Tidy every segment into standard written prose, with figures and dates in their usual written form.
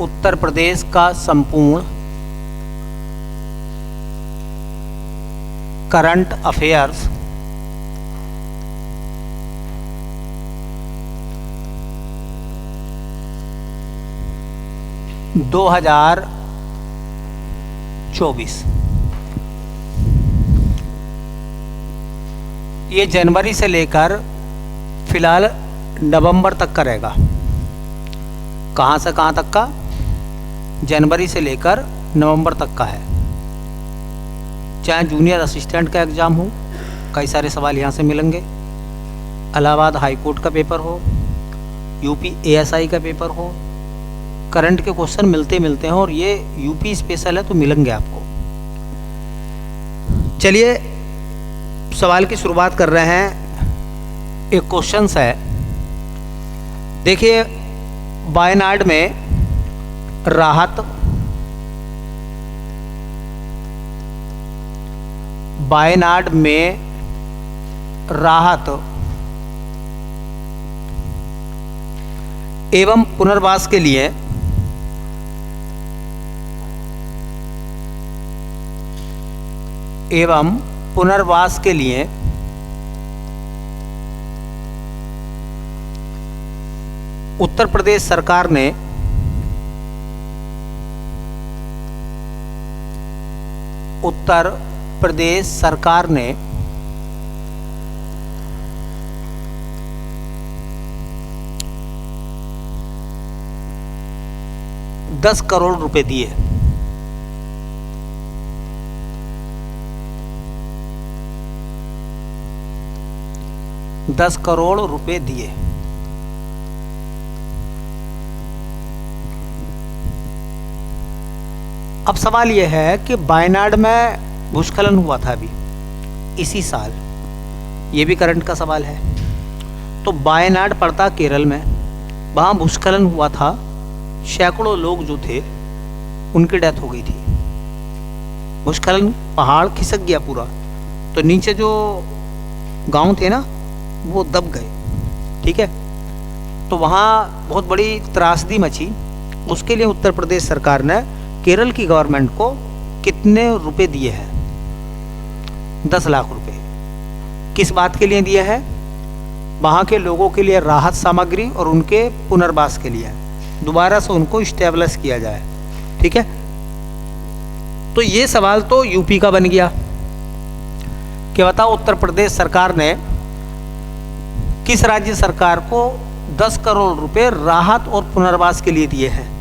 उत्तर प्रदेश का संपूर्ण current affairs दो हजार 24। ये जनवरी से लेकर फिलहाल नवंबर तक का रहेगा। कहाँ से कहाँ तक का? जनवरी से लेकर नवंबर तक का है। चाहे जूनियर असिस्टेंट का एग्ज़ाम हो, कई सारे सवाल यहाँ से मिलेंगे। इलाहाबाद हाई कोर्ट का पेपर हो, यूपी एएसआई का पेपर हो, करंट के क्वेश्चन मिलते हैं और ये यूपी स्पेशल है तो मिलेंगे आपको। चलिए सवाल की शुरुआत कर रहे हैं। एक क्वेश्चन है, देखिए वायनाड में राहत एवं पुनर्वास के लिए उत्तर प्रदेश सरकार ने ₹10 करोड़ दिए। ₹10 करोड़ दिए। अब सवाल यह है कि वायनाड में भूस्खलन हुआ था अभी इसी साल, ये भी करंट का सवाल है। तो वायनाड पड़ता केरल में, वहाँ भूस्खलन हुआ था, सैकड़ों लोग जो थे उनकी डेथ हो गई थी। भूस्खलन, पहाड़ खिसक गया पूरा, तो नीचे जो गांव थे ना वो दब गए। ठीक है, तो वहाँ बहुत बड़ी त्रासदी मची। उसके लिए उत्तर प्रदेश सरकार ने केरल की गवर्नमेंट को कितने रुपए दिए हैं? 10 लाख रुपए। किस बात के लिए दिए हैं? वहाँ के लोगों के लिए राहत सामग्री और उनके पुनर्वास के लिए, दोबारा से उनको स्टेबलिश किया जाए। ठीक है, तो ये सवाल तो यूपी का बन गया कि बताओ उत्तर प्रदेश सरकार ने किस राज्य सरकार को 10 करोड़ रुपए राहत और पुनर्वास के लिए दिए हैं?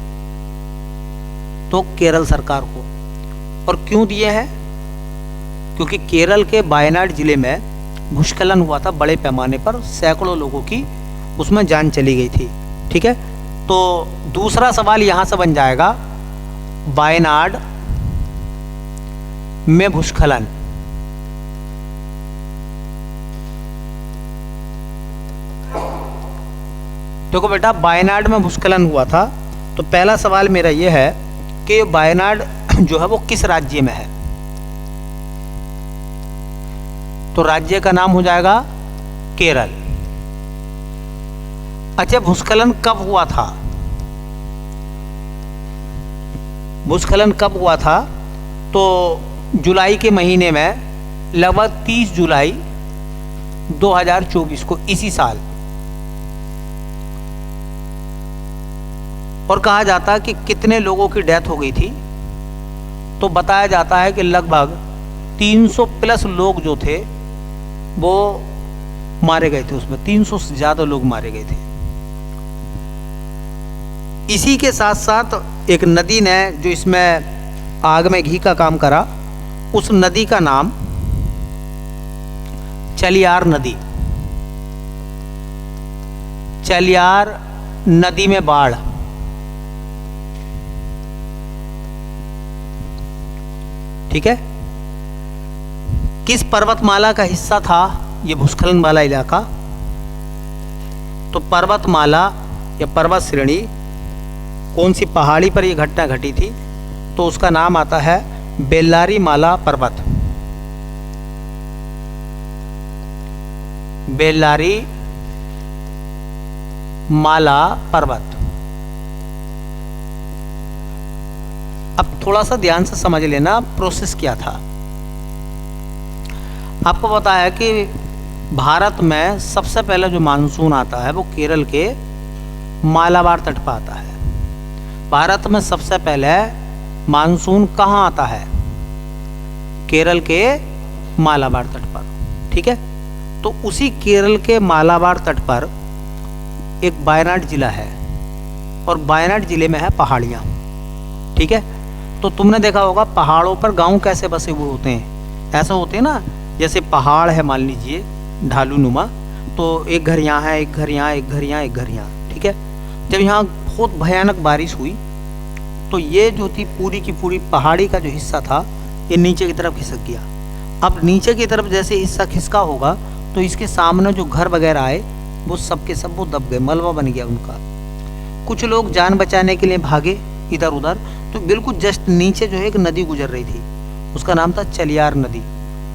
तो केरल सरकार को। और क्यों दिए हैं? क्योंकि केरल के वायनाड जिले में भूस्खलन हुआ था बड़े पैमाने पर, सैकड़ों लोगों की उसमें जान चली गई थी। ठीक है, तो दूसरा सवाल यहां से बन जाएगा, वायनाड में भूस्खलन। देखो बेटा, वायनाड में भूस्खलन हुआ था, तो पहला सवाल मेरा यह है कि वायनाड जो है वो किस राज्य में है? तो राज्य का नाम हो जाएगा केरल। अच्छा, भूस्खलन कब हुआ था? भूस्खलन कब हुआ था? तो जुलाई के महीने में, लगभग 30 जुलाई 2024 को, इसी साल। और कहा जाता है कि कितने लोगों की डेथ हो गई थी? तो बताया जाता है कि लगभग 300 प्लस लोग जो थे वो मारे गए थे उसमें, 300 से ज़्यादा लोग मारे गए थे। इसी के साथ साथ एक नदी ने जो इसमें आग में घी का काम करा, उस नदी का नाम चलियार नदी। चलियार नदी में बाढ़। ठीक है, किस पर्वतमाला का हिस्सा था ये भूस्खलन वाला इलाका? तो पर्वतमाला या पर्वत श्रेणी, कौन सी पहाड़ी पर यह घटना घटी थी? तो उसका नाम आता है बेल्लारी माला पर्वत। बेल्लारी माला पर्वत। थोड़ा सा ध्यान से समझ लेना प्रोसेस क्या था। आपको पता है कि भारत में सबसे पहले जो मानसून आता है वो केरल के मालाबार तट पर आता है। भारत में सबसे पहले मानसून कहाँ आता है? केरल के मालाबार तट पर। ठीक है, तो उसी केरल के मालाबार तट पर एक वायनाड जिला है और वायनाड जिले में है पहाड़ियाँ। ठीक है, तो तुमने देखा होगा पहाड़ों पर गांव कैसे बसे हुए होते हैं। ऐसा होते हैं ना, जैसे पहाड़ है मान लीजिए ढालू नुमा, तो एक घर यहाँ है, एक घर यहाँ, एक घर यहाँ, एक घर यहाँ। ठीक है, जब यहाँ बहुत भयानक बारिश हुई तो ये जो थी पूरी की पूरी पहाड़ी का जो हिस्सा था ये नीचे की तरफ खिसक गया। अब नीचे की तरफ जैसे हिस्सा खिसका होगा तो इसके सामने जो घर वगैरह आए वो सब के सब वो दब गए, मलबा बन गया उनका। कुछ लोग जान बचाने के लिए भागे इधर उधर, तो बिल्कुल जस्ट नीचे जो है एक नदी गुजर रही थी, उसका नाम था चलियार नदी।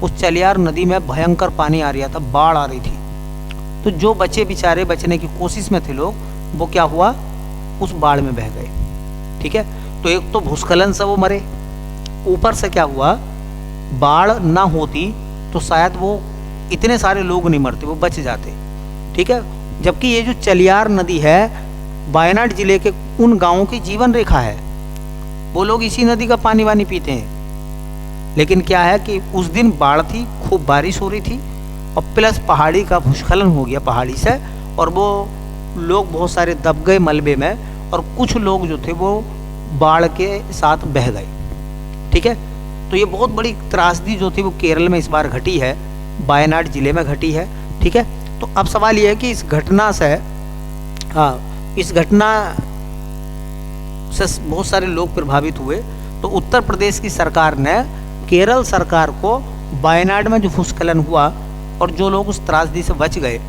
उस चलियार नदी में भयंकर पानी आ रहा था, बाढ़ आ रही थी। तो जो बचे बेचारे बचने की कोशिश में थे लोग, वो क्या हुआ, उस बाढ़ में बह गए। ठीक है, तो एक तो भूस्खलन से वो मरे, ऊपर से क्या हुआ, बाढ़ ना होती तो शायद वो इतने सारे लोग नहीं मरते, वो बच जाते। ठीक है, जबकि ये जो चलियार नदी है वायनाड जिले के उन गांवों की जीवन रेखा है, वो लोग इसी नदी का पानी वानी पीते हैं। लेकिन क्या है कि उस दिन बाढ़ थी, खूब बारिश हो रही थी और प्लस पहाड़ी का भूस्खलन हो गया पहाड़ी से, और वो लोग बहुत सारे दब गए मलबे में और कुछ लोग जो थे वो बाढ़ के साथ बह गए। ठीक है, तो ये बहुत बड़ी त्रासदी जो थी वो केरल में इस बार घटी है, वायनाड जिले में घटी है। ठीक है, तो अब सवाल ये है कि इस घटना से इस घटना से बहुत सारे लोग प्रभावित हुए। तो उत्तर प्रदेश की सरकार ने केरल सरकार को वायनाड में जो भूस्खलन हुआ और जो लोग उस त्रासदी से बच गए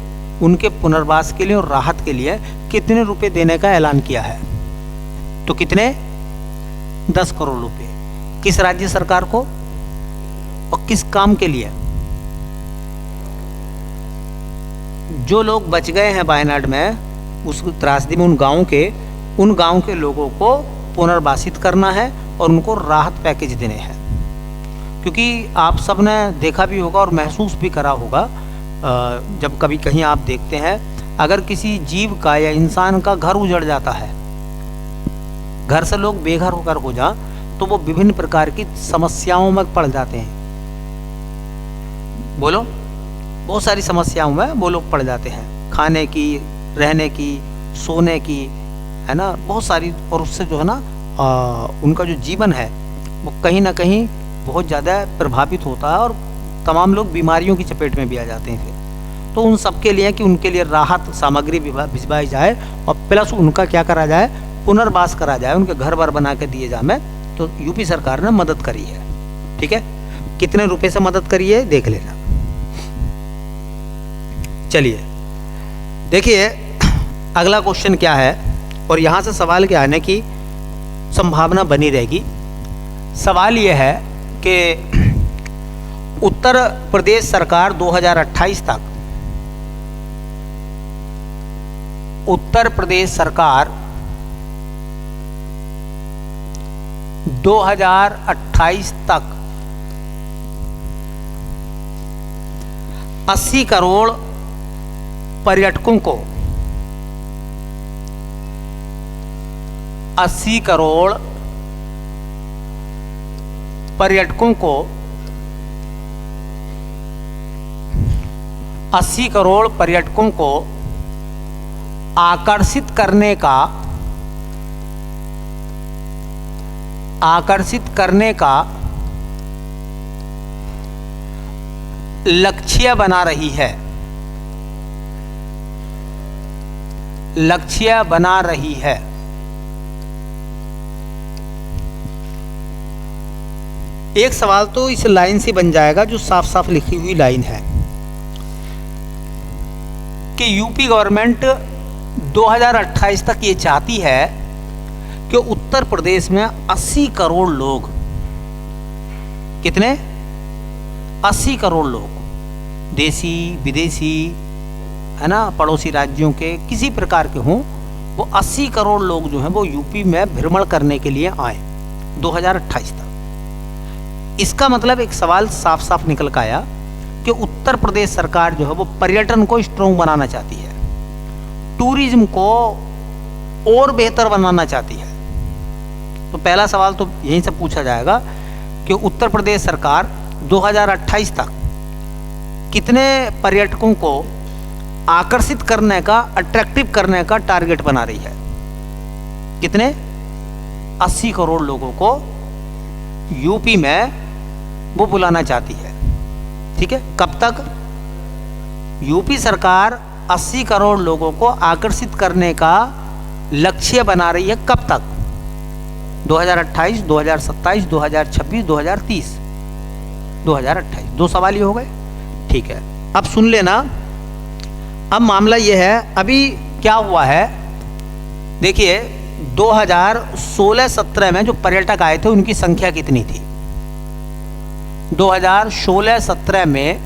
उनके पुनर्वास के लिए और राहत के लिए कितने रुपए देने का ऐलान किया है? तो कितने? 10 करोड़ रुपए। किस राज्य सरकार को और किस काम के लिए? जो लोग बच गए हैं वायनाड में उस त्रासदी में, उन गांव के लोगों को पुनर्वासित करना है और उनको राहत पैकेज देने हैं। क्योंकि आप सब ने देखा भी होगा और महसूस भी करा होगा, जब कभी कहीं आप देखते हैं अगर किसी जीव का या इंसान का घर उजड़ जाता है, घर से लोग बेघर होकर हो जा, तो वो विभिन्न प्रकार की समस्याओं में पड़ जाते हैं। बोलो, बहुत सारी समस्याओं में वो लोग पड़ जाते हैं, खाने की, रहने की, सोने की, है ना, बहुत सारी। और उससे जो है ना उनका जो जीवन है वो कहीं ना कहीं बहुत ज़्यादा प्रभावित होता है और तमाम लोग बीमारियों की चपेट में भी आ जाते हैं फिर। तो उन सब के लिए कि उनके लिए राहत सामग्री भिजवाई जाए और प्लस उनका क्या करा जाए, पुनर्वास करा जाए, उनके घर बार बना के दिए जाए। तो यूपी सरकार ने मदद करी है। ठीक है, कितने रुपए से मदद करी है देख लेना। चलिए देखिए अगला क्वेश्चन क्या है, और यहाँ से सवाल के आने की संभावना बनी रहेगी। सवाल यह है कि उत्तर प्रदेश सरकार 2028 तक, उत्तर प्रदेश सरकार 2028 तक 80 करोड़ पर्यटकों को 80 करोड़ पर्यटकों को 80 करोड़ पर्यटकों को आकर्षित करने का लक्ष्य बना रही है। लक्ष्य बना रही है। एक सवाल तो इस लाइन से बन जाएगा जो साफ साफ लिखी हुई लाइन है कि यूपी गवर्नमेंट 2028 तक ये चाहती है कि उत्तर प्रदेश में 80 करोड़ लोग, कितने? 80 करोड़ लोग, देसी विदेशी, है ना, पड़ोसी राज्यों के किसी प्रकार के हों, वो 80 करोड़ लोग जो हैं वो यूपी में भ्रमण करने के लिए आए। 2028 तक। इसका मतलब एक सवाल साफ साफ निकल कर आया कि उत्तर प्रदेश सरकार जो है वो पर्यटन को स्ट्रॉन्ग बनाना चाहती है, टूरिज्म को और बेहतर बनाना चाहती है। तो पहला सवाल तो यहीं से पूछा जाएगा कि उत्तर प्रदेश सरकार 2028 तक कितने पर्यटकों को आकर्षित करने का, अट्रैक्टिव करने का टारगेट बना रही है। कितने? 80 करोड़ लोगों को यूपी में वो बुलाना चाहती है। ठीक है, कब तक? यूपी सरकार 80 करोड़ लोगों को आकर्षित करने का लक्ष्य बना रही है। कब तक? 2028, 2027, 2026, 2030, 2028। 2 सवाल ये हो गए। ठीक है, अब सुन लेना। अब मामला ये है, अभी क्या हुआ है देखिए, 2016-17 में जो पर्यटक आए थे उनकी संख्या कितनी थी? 2016-17 में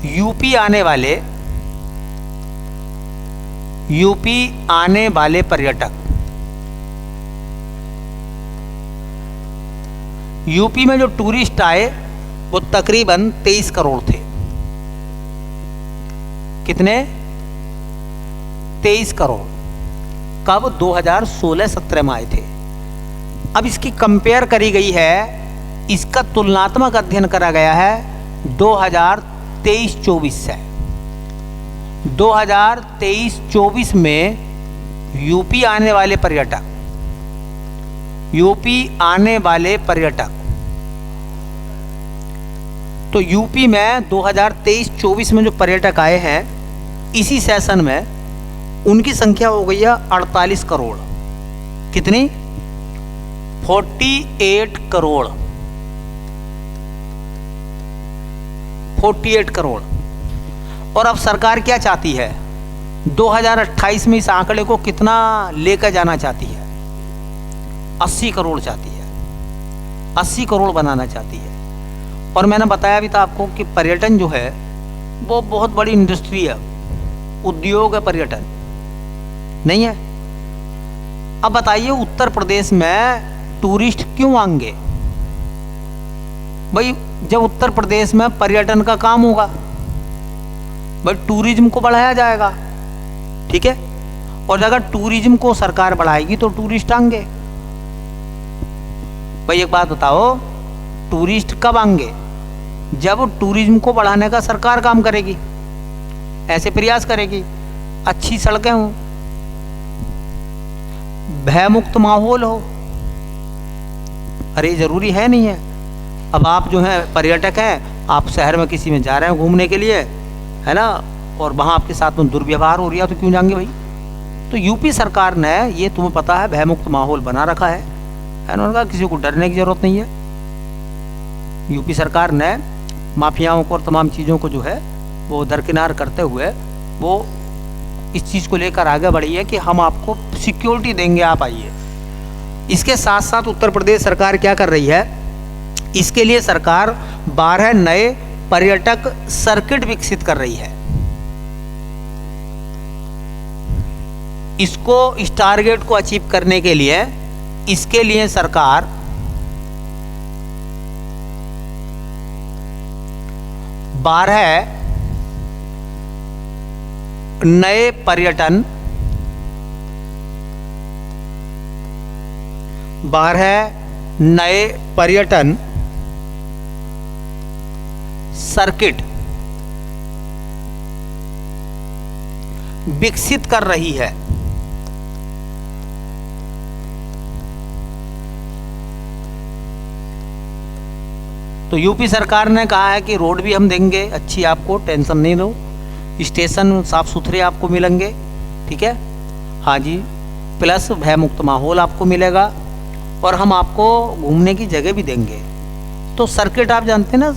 यूपी आने वाले पर्यटक, यूपी में जो टूरिस्ट आए वो तकरीबन 23 करोड़ थे। कितने? 23 करोड़। कब? 2016-17 में आए थे। अब इसकी कंपेयर करी गई है, इसका तुलनात्मक अध्ययन करा गया है 2023-24 से। 2023-24 में यूपी आने वाले पर्यटक, तो यूपी में 2023-24 में जो पर्यटक आए हैं इसी सेशन में, उनकी संख्या हो गई है 48 करोड़। कितनी? 48 करोड़। 48 करोड़। और अब सरकार क्या चाहती है? 2028 में इस आंकड़े को कितना लेकर जाना चाहती है? 80 करोड़ चाहती है। 80 करोड़ बनाना चाहती है। और मैंने बताया भी था आपको कि पर्यटन जो है वो बहुत बड़ी इंडस्ट्री है, उद्योग है पर्यटन, नहीं है? अब बताइए, उत्तर प्रदेश में टूरिस्ट क्यों आएंगे? भाई जब उत्तर प्रदेश में पर्यटन का काम होगा, भाई टूरिज्म को बढ़ाया जाएगा। ठीक है, और अगर टूरिज्म को सरकार बढ़ाएगी तो टूरिस्ट आएंगे। भाई एक बात बताओ, टूरिस्ट कब आएंगे? जब टूरिज्म को बढ़ाने का सरकार काम करेगी, ऐसे प्रयास करेगी, अच्छी सड़कें हों, भयमुक्त माहौल हो। अरे जरूरी है नहीं है? अब आप जो है पर्यटक हैं, आप शहर में किसी में जा रहे हैं घूमने के लिए, है ना, और वहाँ आपके साथ में दुर्व्यवहार हो रहा है तो क्यों जाएंगे भाई? तो यूपी सरकार ने, ये तुम्हें पता है, भयमुक्त माहौल बना रखा है ना। उन्होंने कहा किसी को डरने की जरूरत नहीं है। यूपी सरकार ने माफियाओं को और तमाम चीज़ों को जो है वो दरकिनार करते हुए वो इस चीज़ को लेकर आगे बढ़ी है कि हम आपको सिक्योरिटी देंगे, आप आइए। इसके साथ साथ उत्तर प्रदेश सरकार क्या कर रही है? इसके लिए सरकार 12 नए पर्यटक सर्किट विकसित कर रही है। इसको, इस टारगेट को अचीव करने के लिए, इसके लिए सरकार 12 नए पर्यटन सर्किट विकसित कर रही है। तो यूपी सरकार ने कहा है कि रोड भी हम देंगे अच्छी, आपको टेंशन नहीं लो, स्टेशन साफ सुथरे आपको मिलेंगे। ठीक है, हाँ जी, प्लस भयमुक्त माहौल आपको मिलेगा और हम आपको घूमने की जगह भी देंगे। तो सर्किट आप जानते हैं ना,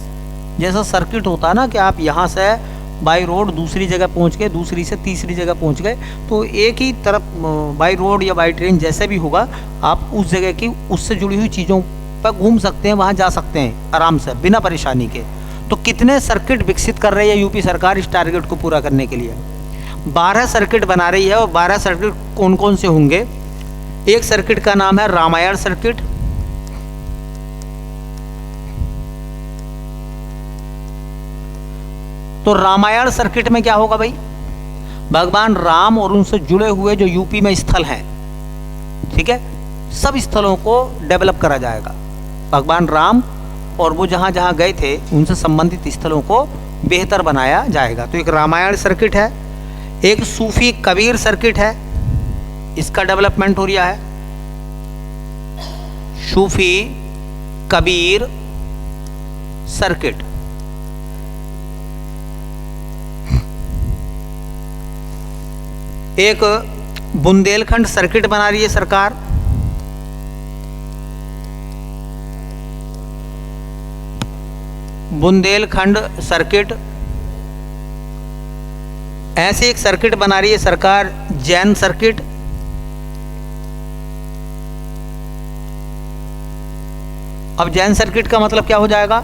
जैसा सर्किट होता है ना कि आप यहाँ से बाई रोड दूसरी जगह पहुँच गए, दूसरी से तीसरी जगह पहुँच गए, तो एक ही तरफ बाई रोड या बाई ट्रेन जैसे भी होगा, आप उस जगह की उससे जुड़ी हुई चीज़ों पर घूम सकते हैं, वहाँ जा सकते हैं आराम से बिना परेशानी के। तो कितने सर्किट विकसित कर रही है यूपी सरकार इस टारगेट को पूरा करने के लिए? 12 सर्किट बना रही है। और 12 सर्किट कौन कौन से होंगे? एक सर्किट का नाम है रामायण सर्किट, तो रामायण सर्किट में क्या होगा भाई, भगवान राम और उनसे जुड़े हुए जो यूपी में स्थल हैं, ठीक है, सब स्थलों को डेवलप करा जाएगा। भगवान राम और वो जहाँ जहाँ गए थे उनसे संबंधित स्थलों को बेहतर बनाया जाएगा। तो एक रामायण सर्किट है, एक सूफी कबीर सर्किट है, इसका डेवलपमेंट हो रहा है। सूफी कबीर सर्किट, एक बुंदेलखंड सर्किट बना रही है सरकार, बुंदेलखंड सर्किट। ऐसे एक सर्किट बना रही है सरकार जैन सर्किट, अब जैन सर्किट का मतलब क्या हो जाएगा,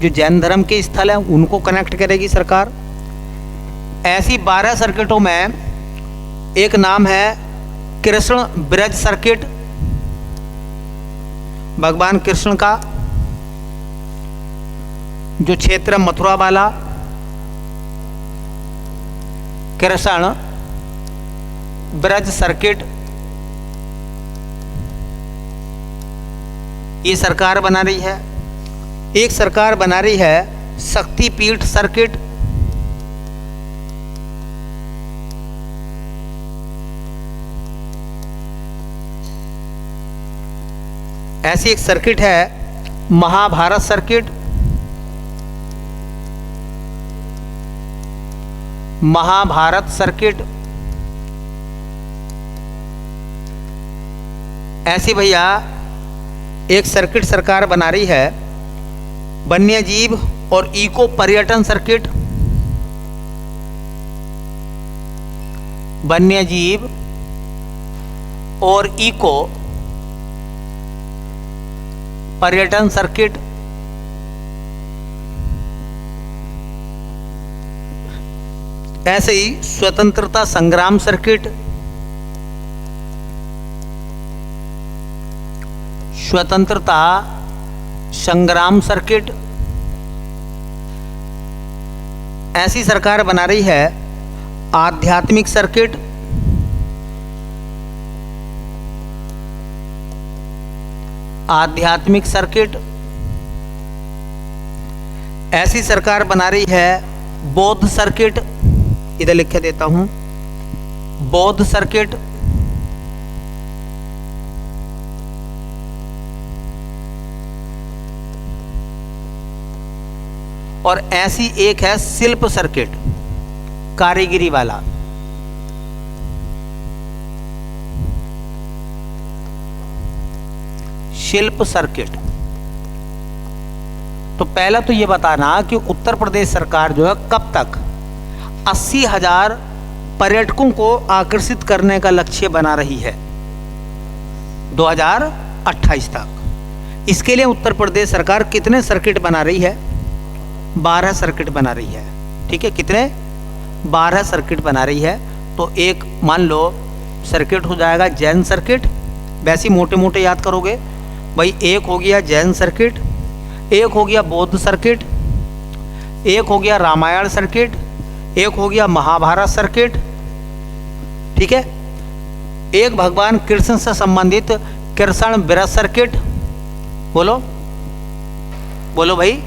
जो जैन धर्म के स्थल हैं उनको कनेक्ट करेगी सरकार। ऐसी 12 सर्किटों में एक नाम है कृष्ण ब्रज सर्किट, भगवान कृष्ण का जो क्षेत्र मथुरा वाला, कृष्ण ब्रज सर्किट, ये सरकार बना रही है। एक सरकार बना रही है शक्तिपीठ सर्किट, ऐसी एक सर्किट है महाभारत सर्किट, महाभारत सर्किट। ऐसी भैया एक सर्किट सरकार बना रही है वन्यजीव और इको पर्यटन सर्किट, वन्यजीव और इको पर्यटन सर्किट। ऐसे ही स्वतंत्रता संग्राम सर्किट, स्वतंत्रता संग्राम सर्किट। ऐसी सरकार बना रही है आध्यात्मिक सर्किट, आध्यात्मिक सर्किट। ऐसी सरकार बना रही है बौद्ध सर्किट, इधर लिख के देता हूं, बौद्ध सर्किट। और ऐसी एक है शिल्प सर्किट, कारीगरी वाला। शिल्प सर्किट। तो पहला तो ये बताना कि उत्तर प्रदेश सरकार जो है कब तक 80,000 पर्यटकों को आकर्षित करने का लक्ष्य बना रही है, 2028 तक। इसके लिए उत्तर प्रदेश सरकार कितने सर्किट बना रही है, 12 सर्किट बना रही है। ठीक है, कितने, 12 सर्किट बना रही है। तो एक मान लो सर्किट हो जाएगा जैन सर्किट, वैसे मोटे मोटे याद करोगे भाई। एक हो गया जैन सर्किट, एक हो गया बौद्ध सर्किट, एक हो गया रामायण सर्किट, एक हो गया महाभारत सर्किट। ठीक है, एक भगवान कृष्ण से संबंधित कृष्ण ब्रज सर्किट। बोलो बोलो भाई।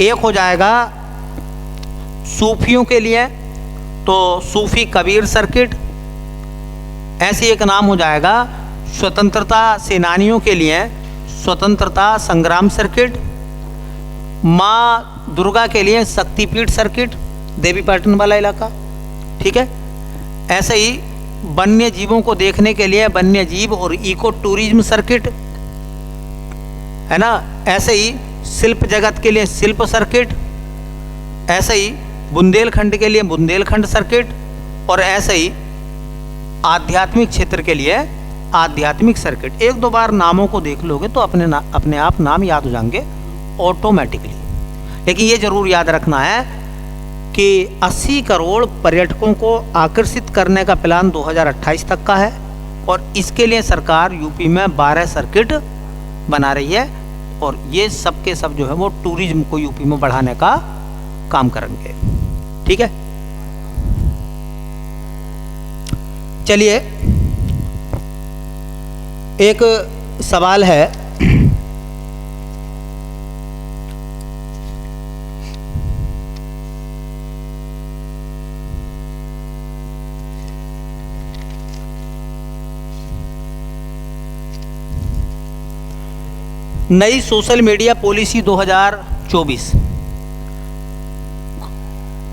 एक हो जाएगा सूफियों के लिए तो सूफी कबीर सर्किट। ऐसे एक नाम हो जाएगा स्वतंत्रता सेनानियों के लिए स्वतंत्रता संग्राम सर्किट। माँ दुर्गा के लिए शक्तिपीठ सर्किट, देवी पाटन वाला इलाका। ठीक है, ऐसे ही वन्य जीवों को देखने के लिए वन्य जीव और इको टूरिज्म सर्किट, है ना। ऐसे ही शिल्प जगत के लिए शिल्प सर्किट, ऐसे ही बुंदेलखंड के लिए बुंदेलखंड सर्किट, और ऐसे ही आध्यात्मिक क्षेत्र के लिए आध्यात्मिक सर्किट। एक दो बार नामों को देख लोगे तो अपने आप नाम याद हो जाएंगे ऑटोमेटिकली। लेकिन ये जरूर याद रखना है कि 80 करोड़ पर्यटकों को आकर्षित करने का प्लान 2028 तक का है, और इसके लिए सरकार यूपी में 12 सर्किट बना रही है और ये सब के सब जो है वो टूरिज्म को यूपी में बढ़ाने का काम करेंगे। ठीक है, चलिए एक सवाल है, नई सोशल मीडिया पॉलिसी 2024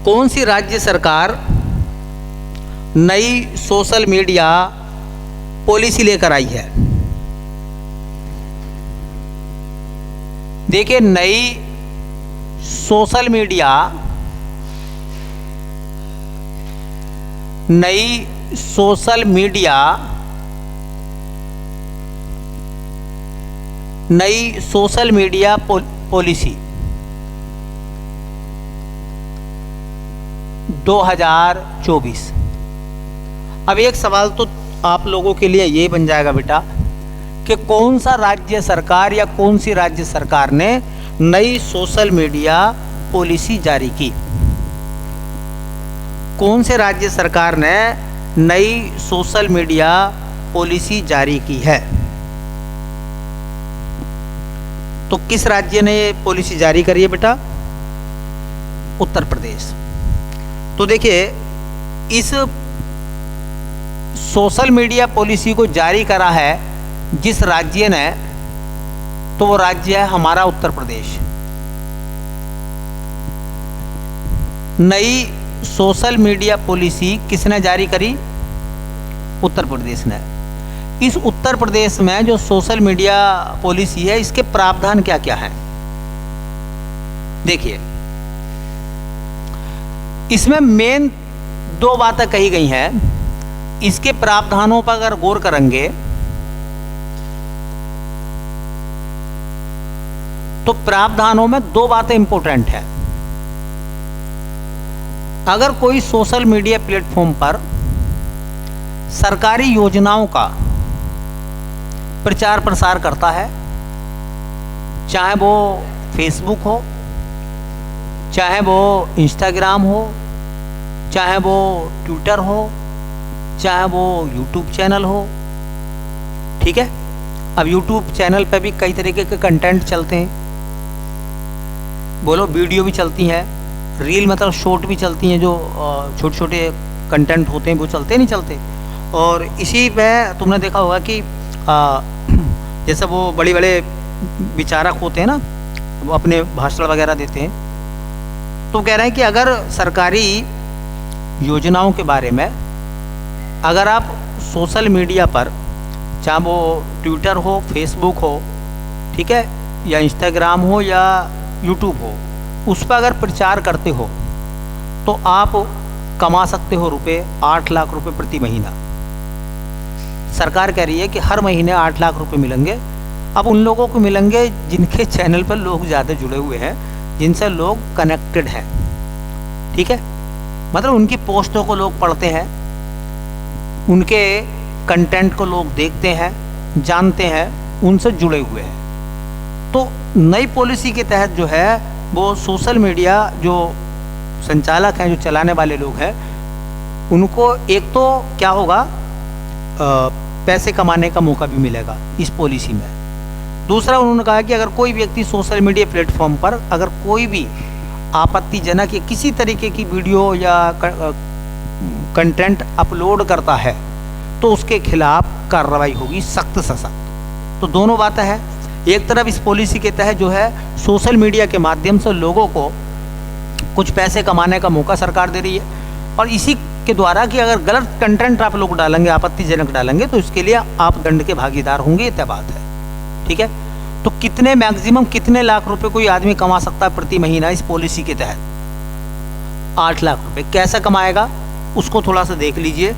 कौन सी राज्य सरकार नई सोशल मीडिया पॉलिसी लेकर आई है? देखिए, नई सोशल मीडिया पॉलिसी 2024। अब एक सवाल तो आप लोगों के लिए ये बन जाएगा बेटा कि कौन सा राज्य सरकार या कौन सी राज्य सरकार ने नई सोशल मीडिया पॉलिसी जारी की? कौन से राज्य सरकार ने नई सोशल मीडिया पॉलिसी जारी की है? तो किस राज्य ने ये पॉलिसी जारी करी है बेटा? उत्तर प्रदेश। तो देखिए, इस सोशल मीडिया पॉलिसी को जारी करा है जिस राज्य ने, तो वो राज्य है हमारा उत्तर प्रदेश। नई सोशल मीडिया पॉलिसी किसने जारी करी? उत्तर प्रदेश ने। इस उत्तर प्रदेश में जो सोशल मीडिया पॉलिसी है, इसके प्रावधान क्या क्या है? देखिए, इसमें मेन 2 बातें कही गई हैं। इसके प्रावधानों पर अगर गौर करेंगे तो प्रावधानों में 2 बातें इंपॉर्टेंट है। अगर कोई सोशल मीडिया प्लेटफॉर्म पर सरकारी योजनाओं का प्रचार प्रसार करता है, चाहे वो फेसबुक हो, चाहे वो इंस्टाग्राम हो, चाहे वो ट्विटर हो, चाहे वो यूट्यूब चैनल हो, ठीक है। अब यूट्यूब चैनल पे भी कई तरीके के कंटेंट चलते हैं, बोलो वीडियो भी चलती हैं, रील मतलब शॉर्ट भी चलती हैं, जो छोटे छोटे कंटेंट होते हैं वो चलते नहीं चलते। और इसी पे तुमने देखा होगा कि जैसे वो बड़े बड़े विचारक होते हैं ना, वो अपने भाषण वगैरह देते हैं, तो कह रहे हैं कि अगर सरकारी योजनाओं के बारे में अगर आप सोशल मीडिया पर, चाहे वो ट्विटर हो, फेसबुक हो, ठीक है, या इंस्टाग्राम हो या यूट्यूब हो, उस पर अगर प्रचार करते हो तो आप कमा सकते हो रुपए 8 लाख रुपए प्रति महीना। सरकार कह रही है कि हर महीने 8 लाख रुपए मिलेंगे। अब उन लोगों को मिलेंगे जिनके चैनल पर लोग ज़्यादा जुड़े हुए हैं, जिनसे लोग कनेक्टेड हैं, ठीक है, मतलब उनकी पोस्टों को लोग पढ़ते हैं, उनके कंटेंट को लोग देखते हैं, जानते हैं, उनसे जुड़े हुए हैं। तो नई पॉलिसी के तहत जो है वो सोशल मीडिया जो संचालक हैं, जो चलाने वाले लोग हैं, उनको एक तो क्या होगा, पैसे कमाने का मौका भी मिलेगा इस पॉलिसी में। दूसरा, उन्होंने कहा कि अगर कोई व्यक्ति सोशल मीडिया प्लेटफॉर्म पर अगर कोई भी आपत्तिजनक या किसी तरीके की वीडियो या कंटेंट अपलोड करता है तो उसके खिलाफ कार्रवाई होगी, सख्त से सख्त। तो दोनों बातें हैं, एक तरफ इस पॉलिसी के तहत जो है सोशल मीडिया के माध्यम से लोगों को कुछ पैसे कमाने का मौका सरकार दे रही है, और इसी के द्वारा कि अगर गलत कंटेंट आप लोग डालेंगे, आपत्तिजनक डालेंगे, तो इसके लिए आप दंड के भागीदार होंगे, ये तय बात है, ठीक है। तो कितने मैक्सिमम कितने लाख रुपए कोई आदमी कमा सकता है प्रति महीना इस पॉलिसी के तहत? 8 लाख रुपए। कैसे कमाएगा उसको थोड़ा सा देख लीजिए।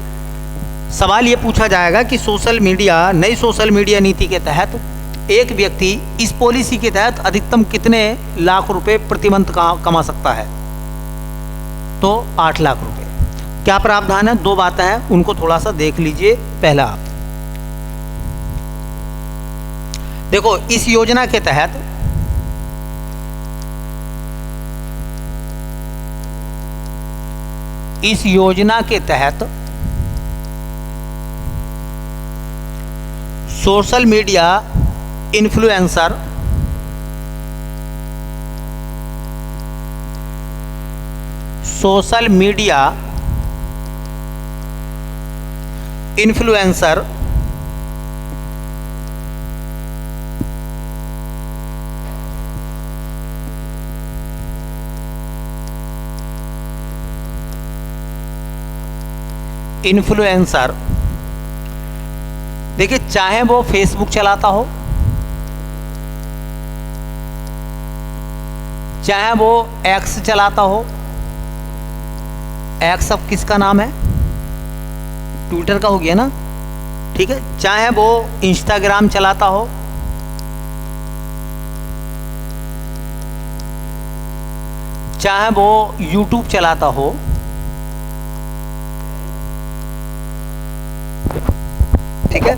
सवाल ये पूछा जाएगा कि सोशल मीडिया, नई सोशल मीडिया नीति के तहत एक व्यक्ति इस पॉलिसी के तहत अधिकतम कितने लाख रुपए प्रति मंथ कमा सकता है? तो 8 लाख रुपए। क्या प्रावधान है? 2 बातें हैं, उनको थोड़ा सा देख लीजिए। पहला, देखो इस योजना के तहत सोशल मीडिया इन्फ्लुएंसर देखिए, चाहे वो फेसबुक चलाता हो, चाहे वो एक्स चलाता हो। एक्स अब किसका नाम है? ट्विटर का हो गया ना, ठीक है। चाहे वो इंस्टाग्राम चलाता हो, चाहे वो यूट्यूब चलाता हो, ठीक है।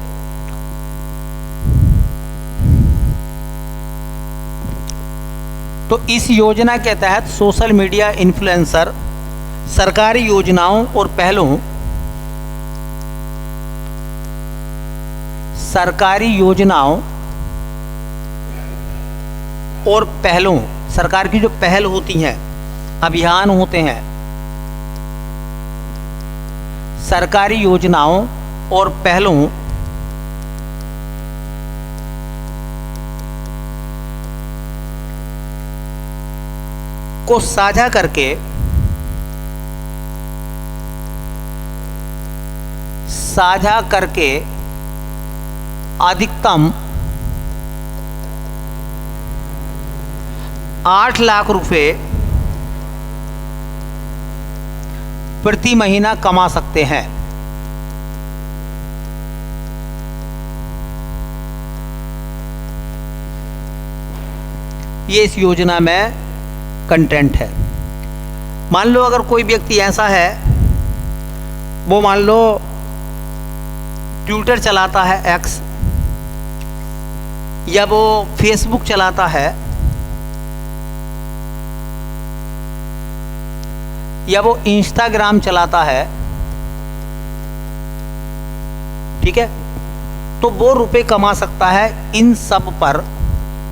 तो इस योजना के तहत सोशल मीडिया इन्फ्लुएंसर सरकारी योजनाओं और पहलों सरकार की जो पहल होती हैं, अभियान होते हैं, सरकारी योजनाओं और पहलों को साझा करके अधिकतम 8 लाख रुपए प्रति महीना कमा सकते हैं। ये इस योजना में कंटेंट है। मान लो अगर कोई व्यक्ति ऐसा है, वो मान लो ट्विटर चलाता है एक्स, या वो फेसबुक चलाता है, या वो इंस्टाग्राम चलाता है, ठीक है, तो वो रुपए कमा सकता है इन सब पर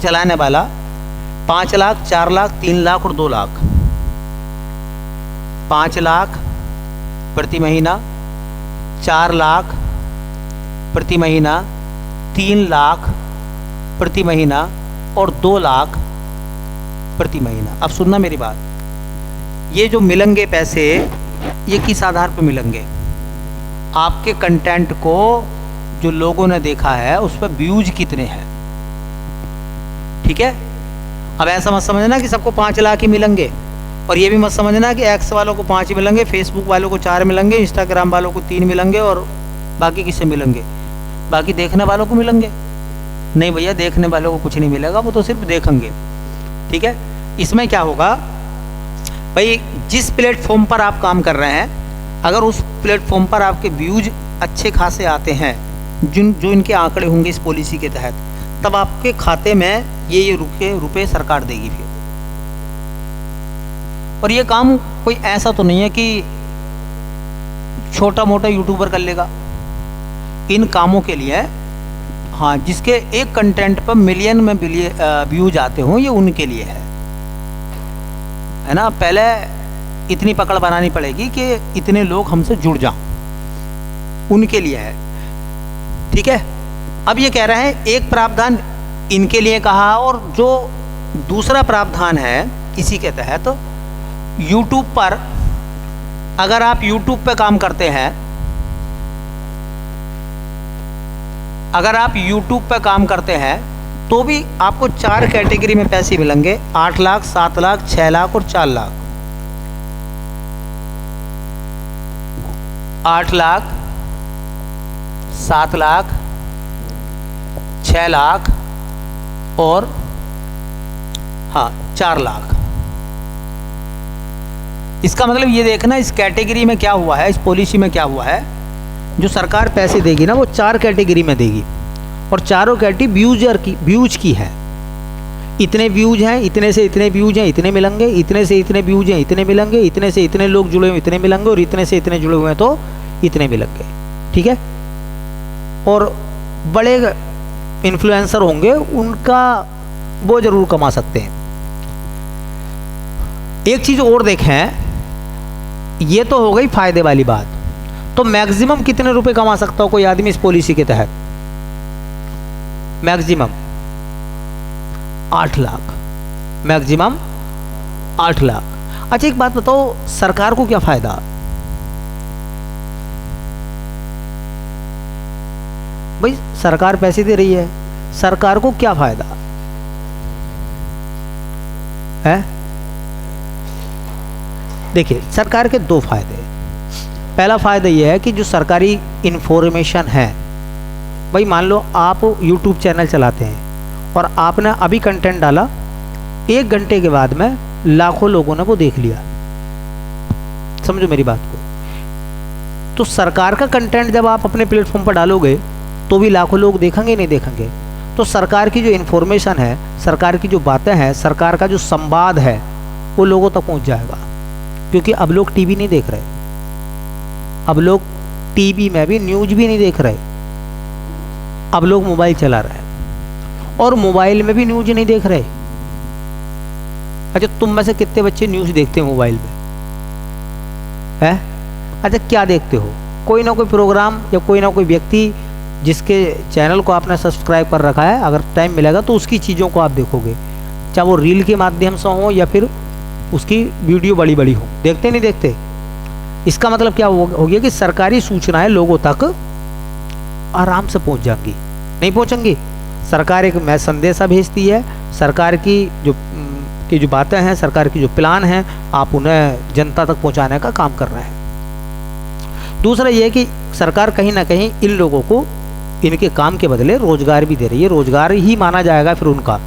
चलाने वाला 5 लाख, 4 लाख, 3 लाख और 2 लाख। 5 लाख प्रति महीना, 4 लाख प्रति महीना, 3 लाख प्रति महीना और 2 लाख प्रति महीना। अब सुनना मेरी बात, ये जो मिलेंगे पैसे, ये किस आधार पर मिलेंगे? आपके कंटेंट को जो लोगों ने देखा है उस पर व्यूज कितने हैं, ठीक है। अब ऐसा मत समझना कि सबको 5 लाख ही मिलेंगे, और ये भी मत समझना कि एक्स वालों को 5 मिलेंगे, फेसबुक वालों को 4 मिलेंगे, इंस्टाग्राम वालों को 3 मिलेंगे और बाकी किससे मिलेंगे? बाकी देखने वालों को मिलेंगे। नहीं भैया, देखने वालों को कुछ नहीं मिलेगा, वो तो सिर्फ देखेंगे, ठीक है। इसमें क्या होगा भाई, जिस प्लेटफॉर्म पर आप काम कर रहे हैं, अगर उस प्लेटफॉर्म पर आपके व्यूज अच्छे खासे आते हैं, जो इनके आंकड़े होंगे इस पॉलिसी के तहत, तब आपके खाते में ये रुपए सरकार देगी फिर। और ये काम कोई ऐसा तो नहीं है कि छोटा मोटा यूट्यूबर कर लेगा। इन कामों के लिए, हाँ, जिसके एक कंटेंट पर मिलियन में व्यूज आते हों, ये उनके लिए है ना। पहले इतनी पकड़ बनानी पड़ेगी कि इतने लोग हमसे जुड़ जाएं, उनके लिए है, ठीक है। अब ये कह रहे हैं एक प्रावधान इनके लिए कहा, और जो दूसरा प्रावधान है इसी के तहत, YouTube पर अगर आप YouTube पे काम करते हैं, अगर आप YouTube पे काम करते हैं तो भी आपको 4 कैटेगरी में पैसे मिलेंगे, 8 लाख, 7 लाख, 6 लाख और 4 लाख। 8 लाख, 7 लाख, 6 लाख और 4 लाख। इसका मतलब ये देखना, इस कैटेगरी में क्या हुआ है, इस पॉलिसी में क्या हुआ है, जो सरकार पैसे देगी ना वो 4 कैटेगरी में देगी। और चारों कैटेगरी व्यूज की है। इतने व्यूज हैं, इतने से इतने व्यूज हैं, इतने मिलेंगे, इतने से इतने व्यूज हैं, इतने मिलेंगे, इतने से इतने लोग जुड़े हुए इतने मिलेंगे, और इतने से इतने जुड़े हुए हैं तो इतने मिलेंगे। ठीक है। और बड़े इन्फ्लुएंसर होंगे, उनका वो जरूर कमा सकते हैं। एक चीज और देखें, ये तो हो गई फायदे वाली बात। तो मैक्सिमम कितने रुपए कमा सकता हो कोई आदमी इस पॉलिसी के तहत? Maximum 8 lakh, maximum 8 lakh. अच्छा एक बात बताओ, सरकार को क्या फायदा? भाई सरकार पैसे दे रही है, सरकार को क्या फायदा है? देखिए, सरकार के दो फायदे। पहला फायदा यह है कि जो सरकारी इंफॉर्मेशन है, भाई मान लो आप यूट्यूब चैनल चलाते हैं और आपने अभी कंटेंट डाला, 1 घंटे के बाद में लाखों लोगों ने वो देख लिया। समझो मेरी बात को। तो सरकार का कंटेंट जब आप अपने प्लेटफॉर्म पर डालोगे तो भी लाखों लोग देखेंगे, नहीं देखेंगे? तो सरकार की जो इन्फॉर्मेशन है, सरकार की जो बातें हैं, सरकार का जो संवाद है, वो लोगों तक पहुंच जाएगा। क्योंकि अब लोग टीवी नहीं देख रहे, अब लोग टीवी में भी न्यूज भी नहीं देख रहे, अब लोग मोबाइल चला रहे हैं और मोबाइल में भी न्यूज नहीं देख रहे। अच्छा, तुम में से कितने बच्चे न्यूज देखते हैं मोबाइल में? है? अच्छा, क्या देखते हो? कोई ना कोई प्रोग्राम या कोई ना कोई व्यक्ति जिसके चैनल को आपने सब्सक्राइब कर रखा है, अगर टाइम मिलेगा तो उसकी चीज़ों को आप देखोगे, चाहे वो रील के माध्यम से हो या फिर उसकी वीडियो बड़ी बड़ी हो। देखते नहीं देखते? इसका मतलब क्या हो गया कि सरकारी सूचनाएं लोगों तक आराम से पहुंच जाएंगी। नहीं पहुंचेंगी? सरकार एक मैसेज संदेशा भेजती है, सरकार की जो बातें हैं, सरकार की जो प्लान हैं, आप उन्हें जनता तक पहुंचाने का काम कर रहे हैं। दूसरा यह है कि सरकार कहीं ना कहीं इन लोगों को इनके काम के बदले रोजगार भी दे रही है, रोजगार ही माना जाएगा फिर उनका।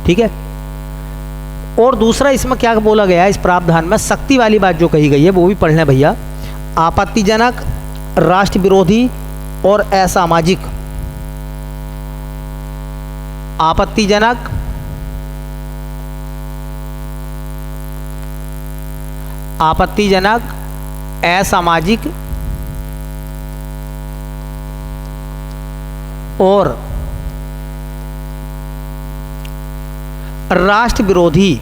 ठीक है। और दूसरा इसमें क्या बोला गया है, इस प्रावधान में सख्ती वाली बात जो कही गई है वो भी पढ़ लें भैया। आपत्तिजनक, राष्ट्र विरोधी और असामाजिक, आपत्तिजनक, आपत्तिजनक, असामाजिक और राष्ट्र विरोधी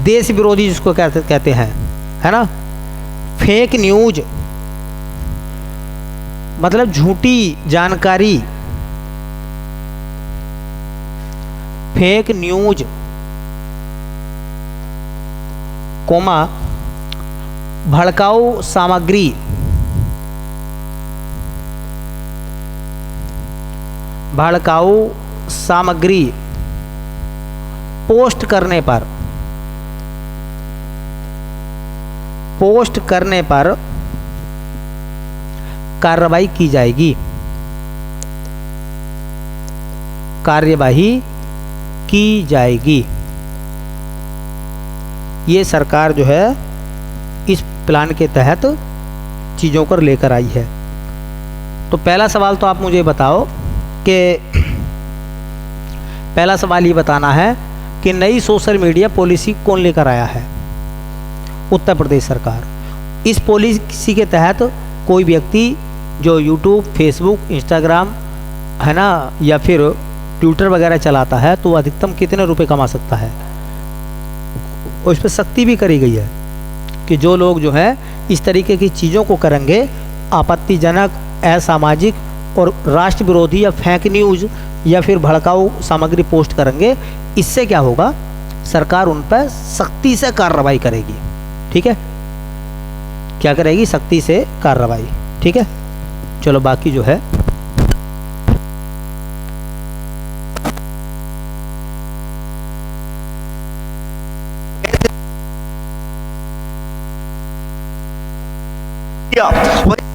देश विरोधी जिसको कहते हैं, है ना। फेक न्यूज मतलब झूठी जानकारी, फेक न्यूज, कोमा भड़काऊ सामग्री, भड़काऊ सामग्री पोस्ट करने पर कार्रवाई की जाएगी, कार्यवाही की जाएगी। ये सरकार जो है इस प्लान के तहत चीज़ों को लेकर आई है। तो पहला सवाल तो आप मुझे बताओ कि पहला सवाल ये बताना है कि नई सोशल मीडिया पॉलिसी कौन लेकर आया है? उत्तर प्रदेश सरकार। इस पॉलिसी के तहत कोई व्यक्ति जो यूट्यूब, फेसबुक, इंस्टाग्राम, है ना, या फिर ट्विटर वगैरह चलाता है तो अधिकतम कितने रुपए कमा सकता है? और इस पर सख्ती भी करी गई है कि जो लोग जो है इस तरीके की चीज़ों को करेंगे, आपत्तिजनक, असामाजिक और राष्ट्र विरोधी या फेक न्यूज़ या फिर भड़काऊ सामग्री पोस्ट करेंगे, इससे क्या होगा, सरकार उन पर सख्ती से कार्रवाई करेगी। ठीक है, क्या करेगी? सख्ती से कार्रवाई। ठीक है, चलो बाकी जो है Yeah.